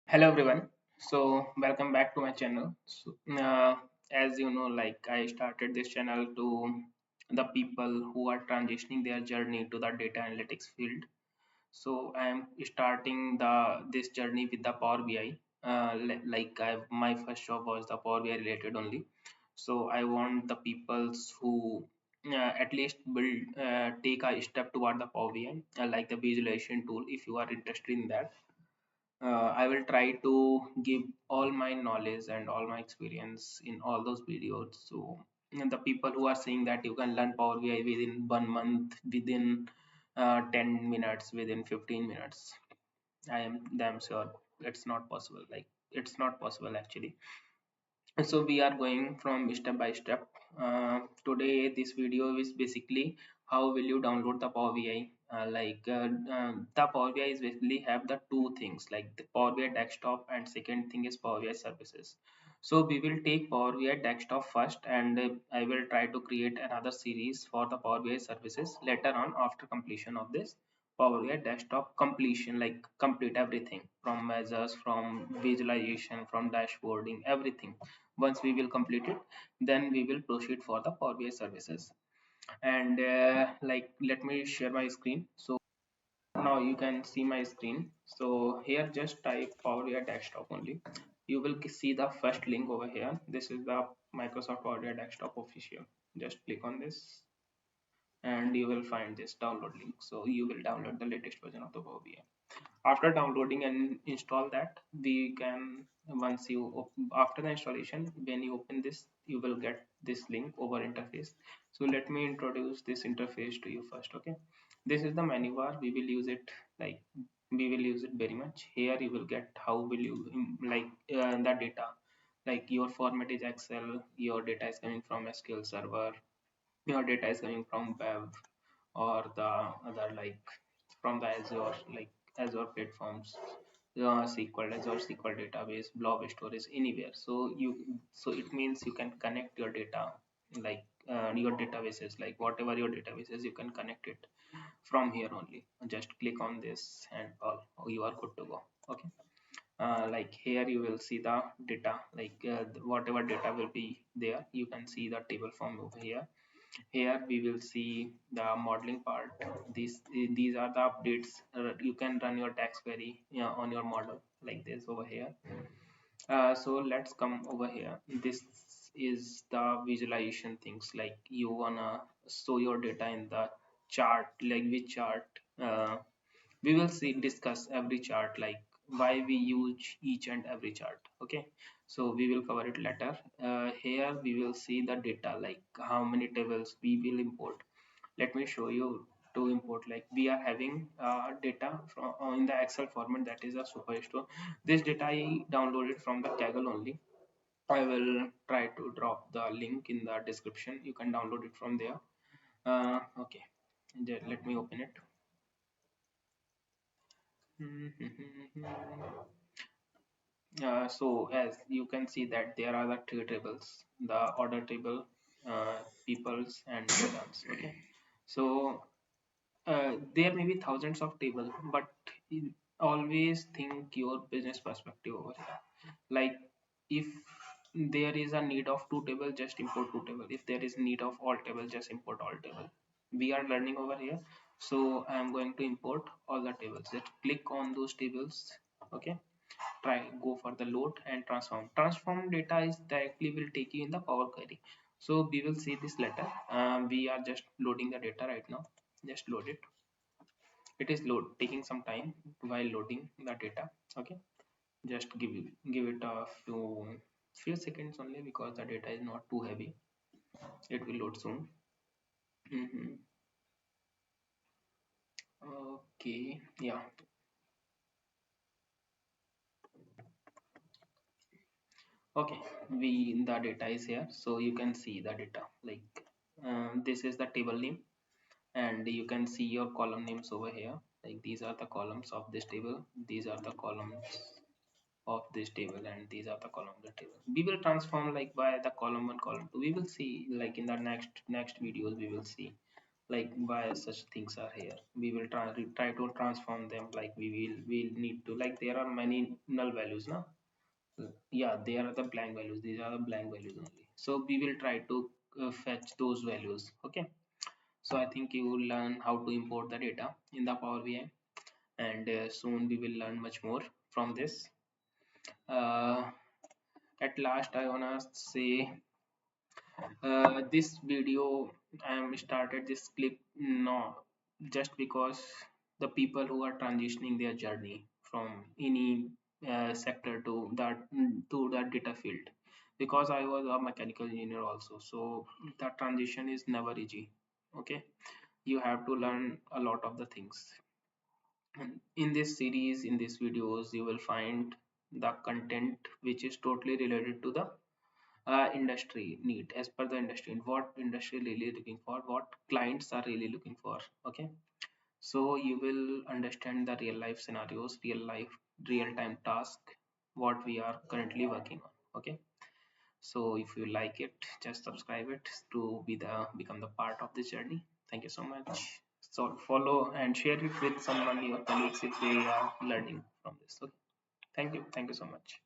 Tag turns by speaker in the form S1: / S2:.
S1: Hello everyone. So welcome back to my channel. As you know, like I started this channel to the people who are transitioning their journey to the data analytics field. So I am starting this journey with the Power BI. My first job was the Power BI related only. So I want the peoples who at least build take a step toward the Power BI, like the visualization tool. If you are interested in that, I will try to give all my knowledge and all my experience in all those videos. So, and the people who are saying that you can learn Power BI within 1 month, within 10 minutes, within 15 minutes, I am damn sure it's not possible. Like, it's not possible actually. So we are going from step by step. Today this video is basically how will you download the Power BI. The Power BI is basically have the two things like the Power BI desktop, and second thing is Power BI services. So we will take Power BI desktop first, and I will try to create another series for the Power BI services later on after completion of this Power BI desktop completion, like complete everything from measures, from visualization, from dashboarding, everything. Once we will complete it, then we will proceed for the Power BI services. And let me share my screen. So now you can see my screen. So here just type Power BI desktop only. You will see the first link over here. This is the Microsoft Power BI desktop official. Just click on this and you will find this download link. So you will download the latest version of the Power BI. After downloading and install that, we can once you after the installation, when you open this, you will get this link over interface. So let me introduce this interface to you first. Okay, this is the menu bar. We will use it, like we will use it very much. Here you will get how will you the data, like your format is Excel, your data is coming from SQL server, your data is coming from web or the other, like from the Azure, like Azure platforms, SQL database, blob storage, anywhere. So it means you can connect your data, like your databases, like whatever your databases, you can connect it from here only. Just click on this and all, you are good to go. Okay. Like here you will see the data, like whatever data will be there, you can see the table form over here. Here we will see the modeling part. These are the updates. You can run your tax query, on your model like this over here. So let's come over here. This is the visualization things, like you wanna show your data in the chart, like which chart. We will see discuss every chart, like why we use each and every chart. Okay, so we will cover it later. Here we will see the data, like how many tables we will import. Let me show you to import. Like we are having data from in the Excel format, that is a superstore. This data I downloaded from the Kaggle only. I will try to drop the link in the description, you can download it from there. Okay, let me open it. So as you can see that there are the three tables, the order table, peoples and returns. Okay, so there may be thousands of tables, but always think your business perspective over here. Like if there is a need of two tables, just import two tables. If there is need of all tables, just import all tables. We are learning over here, so I am going to import all the tables. Just click on those tables. Okay, try go for the load and transform data is directly will take you in the Power Query. So we will see this later. We are just loading the data right now. Just load it. It is load taking some time while loading the data. Okay, just give it a few seconds only, because the data is not too heavy. It will load soon. Okay, yeah. Okay, we the data is here, so you can see the data, like this is the table name, and you can see your column names over here. Like these are the columns of this table, these are the columns of this table, and these are the columns of the table. We will transform like by the column 1, column 2. We will see, like in the next videos we will see like why such things are here. We will try to transform them. Like we'll need to, like there are many null values now. Yeah, they are the blank values, these are the blank values only, so we will try to fetch those values. Okay, so I think you will learn how to import the data in the Power BI, and soon we will learn much more from this. uh, at last I wanna say, this video I am started this clip, no, just because the people who are transitioning their journey from any sector to that data field, because I was a mechanical engineer also, so the transition is never easy. Okay, you have to learn a lot of the things. And in this series, in these videos, you will find the content which is totally related to the industry need, as per the industry, what industry really looking for, what clients are really looking for. Okay, so you will understand the real life scenarios, real life, real time task, what we are currently working on. Okay, so if you like it, just subscribe it to be the become the part of this journey. Thank you so much. So follow and share it with someone, your colleagues, if they are learning from this. Okay, thank you so much.